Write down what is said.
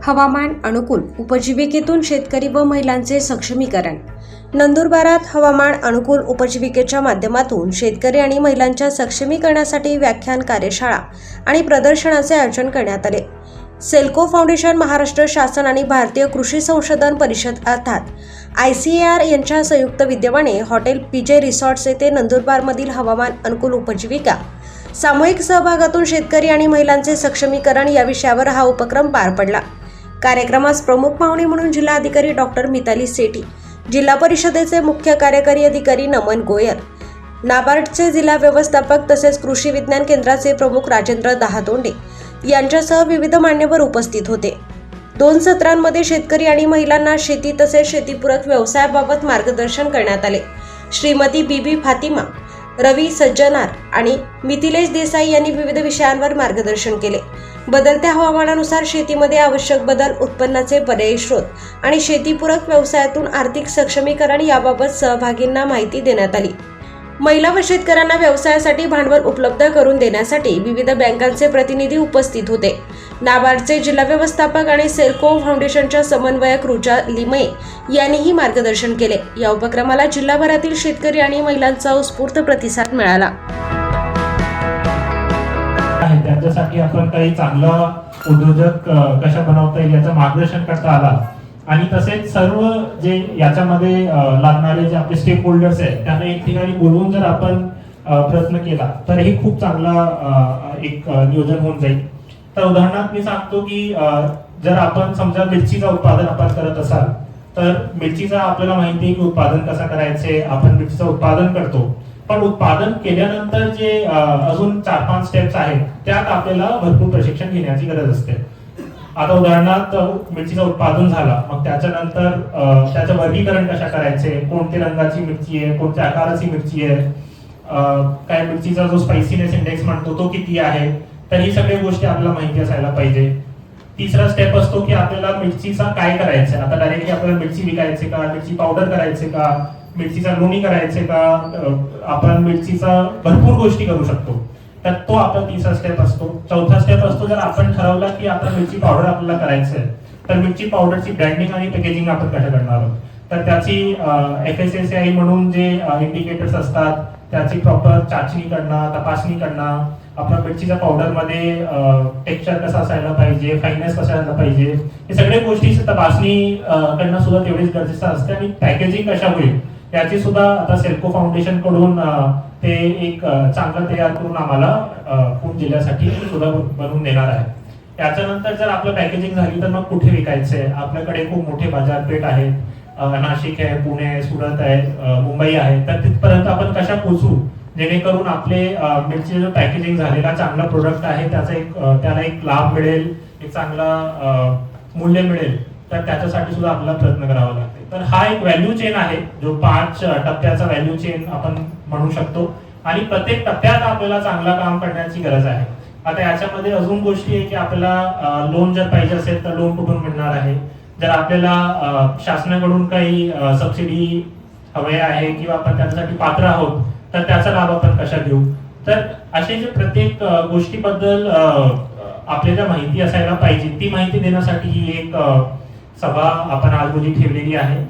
हवामान अनुकूल उपजीविकेतून शेतकरी व महिलांचे सक्षमीकरण। नंदुरबारात हवामान अनुकूल उपजीविकेच्या माध्यमातून शेतकरी आणि महिलांच्या सक्षमीकरणासाठी व्याख्यान, कार्यशाळा आणि प्रदर्शनाचे आयोजन करण्यात आले। सेल्को फाउंडेशन, महाराष्ट्र शासन आणि भारतीय कृषी संशोधन परिषद अर्थात ICAR यांच्या संयुक्त विद्यमाने हॉटेल PJ रिसॉर्ट्स येथे नंदुरबारमधील हवामान अनुकूल उपजीविका सामूहिक सहभागातून शेतकरी आणि महिलांचे सक्षमीकरण या विषयावर हा उपक्रम पार पडला। कार्यक्रमास प्रमुख पाहुणे म्हणून जिल्हाधिकारी डॉक्टर मिताली सेठी, जिल्हा परिषदेचे मुख्य कार्यकारी अधिकारी नमन गोयल, नाबार्डचे जिल्हा व्यवस्थापक तसेच कृषी विज्ञान केंद्राचे प्रमुख राजेंद्र दहातोंडे यांच्यासह विविध मान्यवर उपस्थित होते। 2 सत्रांमध्ये शेतकरी आणि महिलांना शेती तसेच शेतीपूरक व्यवसायाबाबत मार्गदर्शन करण्यात आले। श्रीमती बीबी फातिमा, रवी सज्जनार आणि मिथिलेश देसाई यांनी विविध विषयांवर मार्गदर्शन केले। बदलत्या हवामानानुसार शेतीमध्ये आवश्यक बदल, उत्पन्नाचे पर्यायी स्रोत आणि शेतीपूरक व्यवसायातून आर्थिक सक्षमीकरण याबाबत सहभागींना माहिती देण्यात आली। महिला व शेतकऱ्यांना व्यवसायासाठी भांडवल उपलब्ध करून देण्यासाठी विविध बँकांचे प्रतिनिधी उपस्थित होते। नाबार्डचे जिल्हा व्यवस्थापक आणि सेल्को फाउंडेशनच्या समन्वयक रुचा लिमये यांनीही मार्गदर्शन केले। या उपक्रमाला जिल्हाभरातील शेतकरी आणि महिलांचा उत्स्फूर्त प्रतिसाद मिळाला। त्याच्यासाठी आपण काही चांगला उद्योजक कशा बनवता येईल याचं मार्गदर्शन करता आला आणि तसेच सर्व जे याच्यामध्ये लागणारे जे आपले स्टेक होल्डर्स आहेत त्यांना एक ठिकाणी बोलवून जर आपण प्रयत्न केला तर हे खूप चांगला एक नियोजन होऊन जाईल। तर उदाहरणार्थ मी सांगतो की जर आपण समजा मिरचीचं उत्पादन आपण करत असाल तर मिरचीचा आपल्याला माहिती आहे की उत्पादन कसं करायचे, आपण मिरचीचं उत्पादन करतो, पण उत्पादन केल्यानंतर जे अजून 4-5 स्टेप्स आहेत त्यात आपल्याला भरपूर प्रशिक्षण घेण्याची गरज असते। आता उदाहरणार्थ मिरचीचं उत्पादन झालं, मग त्याच्यानंतर त्याचं वर्गीकरण कशा करायचे, कोणत्या रंगाची मिरची आहे, कोणत्या आकाराची मिरची आहे, काय मिरचीचा जो स्पायसीनेस इंडेक्स म्हणतो तो किती आहे, तर ही सगळ्या गोष्टी आपल्याला माहिती असायला पाहिजे। तिसरा स्टेप असतो की आपल्याला मिरचीचा काय करायचं, आता डायरेक्टली आपल्याला मिरची विकायचे का, मिरची पावडर करायचे का, मिरचीचा लोणी करायचे का, आपण मिरचीचा भरपूर गोष्टी करू शकतो, तर तो आपला तिसरा स्टेप असतो। चौथा स्टेप असतो जर आपण ठरवला की आता मिरची पावडर आपल्याला करायचं आहे तर मिरची पावडरची ब्रँडिंग आणि पॅकेजिंग आपण कसं करणार आहोत, तर त्याची FSSAI म्हणून जे इंडिकेटर्स असतात त्याची प्रॉपर चाचणी करणं, तपासणी करणं, आपल्या मिरचीच्या पावडरमध्ये टेक्स्चर कसं असायला पाहिजे, फाईननेस कसं असायला पाहिजे, हे सगळ्या गोष्टीची तपासणी करणं सुद्धा तेवढीच गरजेचं असते। आणि पॅकेजिंग कशा होईल याची सुद्धा आता सेल्को फाउंडेशन कडून ते एक चांगलं तयार करून आम्हाला पुणे जिल्ह्यासाठी सुद्धा बनवून देणार आहे। त्याच्यानंतर जर आपलं पॅकेजिंग झाली तर मग कुठे विकायचंय, आपल्याकडे खूप मोठे बाजारपेठ आहेत, नाशिक आहे, पुणे आहे, सुरत आहे, मुंबई आहे, तर तिथपर्यंत आपण कशा पोहोचू जेणेकरून आपले मिरची जो पॅकेजिंग झालेला चांगला प्रोडक्ट आहे त्याला एक लाभ मिळेल, एक चांगला मूल्य मिळेल, तर त्याच्यासाठी सुद्धा आपल्याला प्रयत्न करावा लागते। तर हा एक व्हॅल्यू चेन आहे जो 5 टप्प्याचा व्हॅल्यू चेन आपण म्हणू शकतो आणि प्रत्येक टप्प्यात आपल्याला चांगला काम करण्याची गरज आहे। आता याच्यामध्ये अजून गोष्टी आहे की आपल्याला लोन जर पाहिजे असेल तर लोन कुठून मिळणार आहे, जर आपल्याला शासनाकडून काही सबसिडी हवे आहे किंवा आपण त्याच्यासाठी पात्र आहोत तर त्याचा लाभ आपण कशा घेऊ, तर असे जे प्रत्येक गोष्टीबद्दल आपल्याला माहिती असायला पाहिजे ती माहिती देण्यासाठी ही एक सभा आपण आज रोजी ठेवलेली आहे।